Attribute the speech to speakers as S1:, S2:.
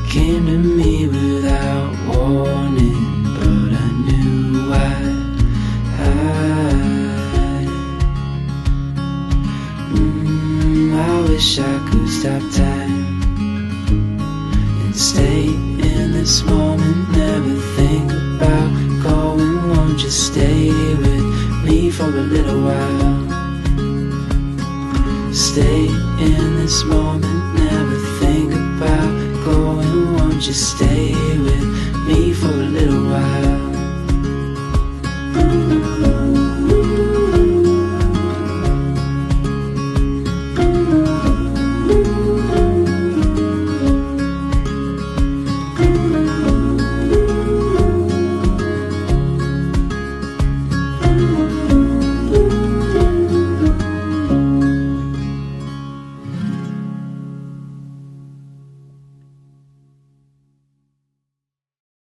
S1: came to me without warning, but I knew I wish I could stop time and stay in this moment, never think about going. Won't you stay with me for a little while? Stay in this moment, never think about going. Won't you stay with me for a little while?